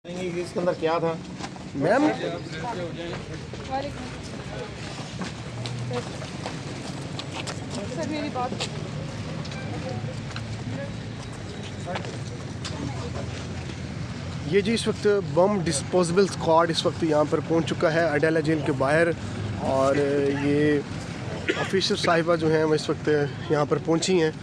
इसके अंदर क्या था मैम? सर मेरी बात ये जी इस वक्त बम डिस्पोजेबल स्क्वाड इस वक्त यहाँ पर पहुँच चुका है अडाला जेल के बाहर। और ये ऑफिसर साहिबा जो हैं वो इस वक्त यहाँ पर पहुँची हैं।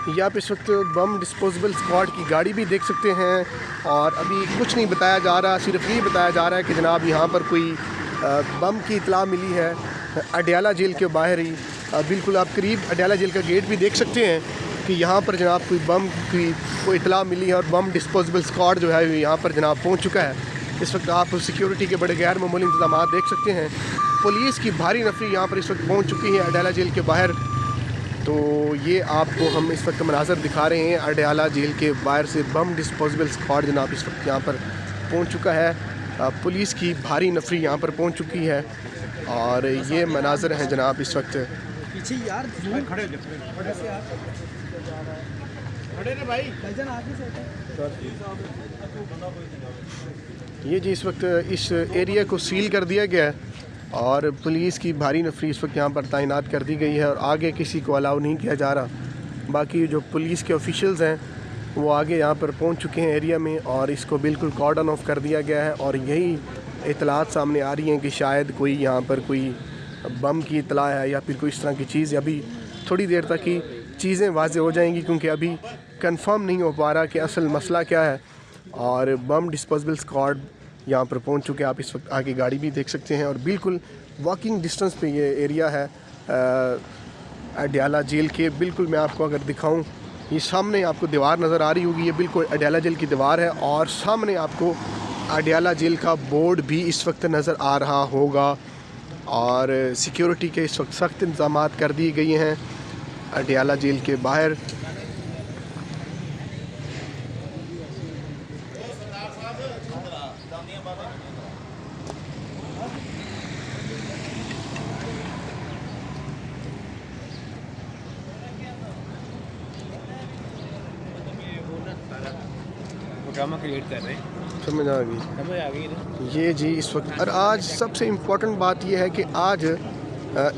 ये आप इस वक्त बम डिस्पोजेबल स्क्वाड की गाड़ी भी देख सकते हैं। और अभी कुछ नहीं बताया जा रहा, सिर्फ ये बताया जा रहा है कि जनाब यहाँ पर कोई बम की इतला मिली है अडयाला जेल के बाहर ही। बिल्कुल आप करीब अडयाला जेल का गेट भी देख सकते हैं कि यहाँ पर जनाब कोई बम की कोई इतला मिली है और बम डिस्पोजेबल स्क्वाड जो है यहाँ पर जनाब पहुँच चुका है। इस वक्त आप सिक्योरिटी के बड़े गैर मामूली इंतजाम देख सकते हैं। पुलिस की भारी नफरी यहाँ पर इस वक्त पहुँच चुकी है अडयाला जेल के बाहर। तो ये आपको हम इस वक्त मनाज़र दिखा रहे हैं अडयाला जेल के बाहर से बम डिस्पोजेबल स्क्वाड जनाब इस वक्त यहाँ पर पहुँच चुका है। पुलिस की भारी नफरी यहाँ पर पहुँच चुकी है और ये मनाज़र हैं जनाब इस वक्त। पीछे यार खड़े भाई। ये जी इस वक्त इस एरिया को सील कर दिया गया है और पुलिस की भारी नफरी इस वक्त यहाँ पर तैनात कर दी गई है और आगे किसी को अलाउ नहीं किया जा रहा। बाकी जो पुलिस के ऑफिशियल्स हैं वो आगे यहाँ पर पहुँच चुके हैं एरिया में और इसको बिल्कुल कॉर्डन ऑफ कर दिया गया है। और यही इतलात सामने आ रही हैं कि शायद कोई यहाँ पर कोई बम की इतला है या फिर कोई इस तरह की चीज़। अभी थोड़ी देर तक ही चीज़ें वाज़ेह हो जाएंगी क्योंकि अभी कंफर्म नहीं हो पा रहा कि असल मसला क्या है। और बम डिस्पोजेबल स्क्वाड यहाँ पर पहुँच चुके हैं। आप इस वक्त आगे गाड़ी भी देख सकते हैं और बिल्कुल वॉकिंग डिस्टेंस पे ये एरिया है अडयाला जेल के। बिल्कुल मैं आपको अगर दिखाऊं, ये सामने आपको दीवार नज़र आ रही होगी, ये बिल्कुल अडयाला जेल की दीवार है और सामने आपको अडयाला जेल का बोर्ड भी इस वक्त नज़र आ रहा होगा। और सिक्योरिटी के इस वक्त सख्त इंतजाम कर दिए गए हैं अडयाला जेल के बाहर। ड्रामा क्रिएट कर रहे हैं। समझ आ गई ये जी इस वक्त। और आज सबसे इम्पोर्टेंट बात यह है कि आज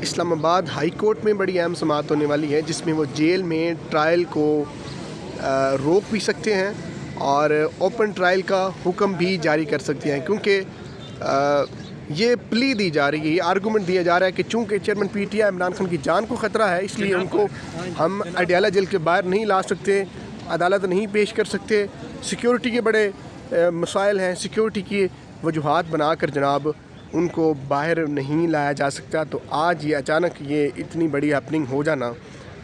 इस्लामाबाद हाई कोर्ट में बड़ी अहम समाअत होने वाली है जिसमें वो जेल में ट्रायल को रोक भी सकते हैं और ओपन ट्रायल का हुक्म भी जारी कर सकते हैं। क्योंकि ये प्ली दी जा रही है, ये आर्गूमेंट दिया जा रहा है कि चूँकि चेयरमैन पीटीआई इमरान खान की जान को ख़तरा है इसलिए उनको हम अडयाला जेल के बाहर नहीं ला सकते, अदालत नहीं पेश कर सकते। सिक्योरिटी के बड़े मसाइल हैं, सिक्योरिटी की वजूहात बनाकर जनाब उनको बाहर नहीं लाया जा सकता। तो आज ये अचानक ये इतनी बड़ी हैपनिंग हो जाना,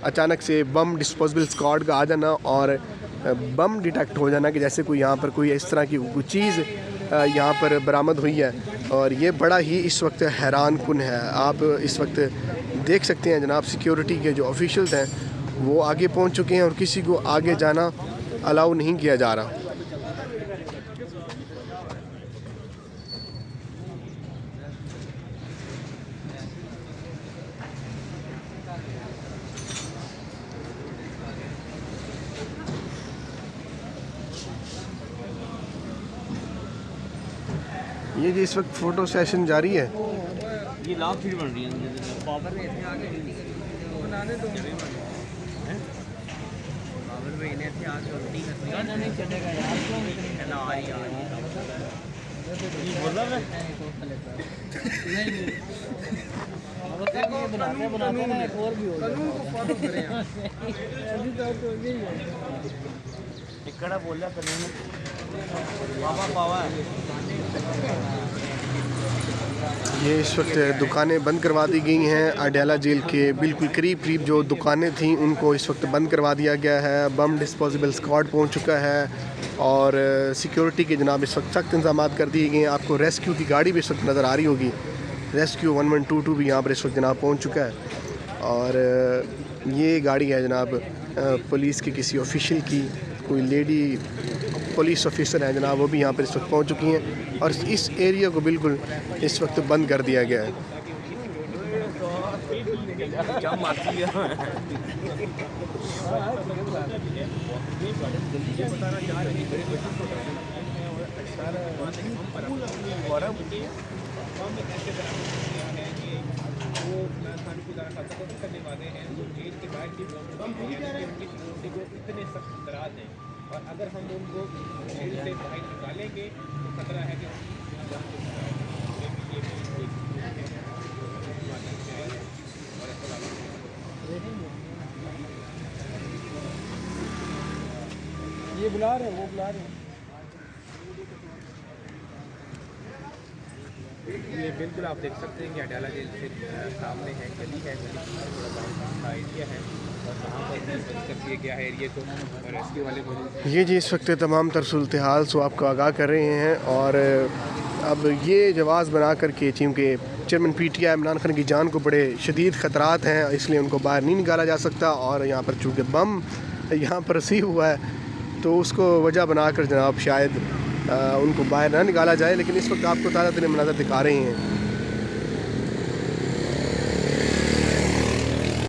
अचानक से बम डिस्पोजेबल स्क्वाड का आ जाना और बम डिटेक्ट हो जाना कि जैसे कोई यहाँ पर कोई इस तरह की कोई चीज़ यहाँ पर बरामद हुई है। और ये बड़ा ही इस वक्त हैरान कुन है। आप इस वक्त देख सकते हैं जनाब सिक्योरिटी के जो ऑफिशियल्स हैं वो आगे पहुँच चुके हैं और किसी को आगे जाना अलाउ नहीं किया जा रहा। ये जी इस वक्त फ़ोटो सेशन जारी है। ये लाभ फिर बन रही है पावर में इतने आगे बनाने दो पावर में इन्हें इतने आगे उल्टी करनी नहीं चलेगा यार। क्यों इतनी ना आई यार ये बोल रहा है बनाते ना एक और भी हो कानून को फॉलो करें अभी तो यही है इकड़ा बोल रहा कानून पावा पावा। ये इस वक्त दुकानें बंद करवा दी गई हैं अडयाला जेल के बिल्कुल करीब करीब जो दुकानें थीं उनको इस वक्त बंद करवा दिया गया है। बम डिस्पोजेबल स्क्वाड पहुंच चुका है और सिक्योरिटी के जनाब इस वक्त सख्त इंतजाम कर दिए गए हैं। आपको रेस्क्यू की गाड़ी भी इस वक्त नज़र आ रही होगी, रेस्क्यू 1122 भी यहाँ पर इस वक्त जनाब पहुँच चुका है। और ये गाड़ी है जनाब पुलिस की किसी ऑफिशियल की, कोई लेडी पुलिस ऑफिसर है जनाब, वो भी यहाँ पर इस वक्त पहुँच चुकी हैं और इस एरिया को बिल्कुल इस वक्त बंद कर दिया गया है। और अगर हम उनको जेल से बाहर निकालेंगे तो खतरा है कि ये बुला रहे हैं, वो बुला रहे हैं। ये बिल्कुल आप देख सकते हैं कि अडाला जेल से सामने है, गली है, गली के थोड़ा गाँव का एरिया है और वहाँ पर बंद कर दिया गया है एरिया को और रेस्क्यू वाले को। ये जी इस वक्त तमाम तर सूरत हाल से आपको आगाह कर रहे हैं और अब ये जवाज़ बना कर के चूँकि चेयरमैन PTI इमरान खान की जान को बड़े शदीद ख़तरात हैं, इसलिए उनको बाहर नहीं निकाला जा सकता और यहाँ पर चूँकि बम यहाँ पर रिसीव हुआ है तो उसको वजह बनाकर जनाब शायद उनको बाहर ना निकाला जाए। लेकिन इस वक्त आपको ताज़ा तरीन मनाज़र दिखा रहे हैं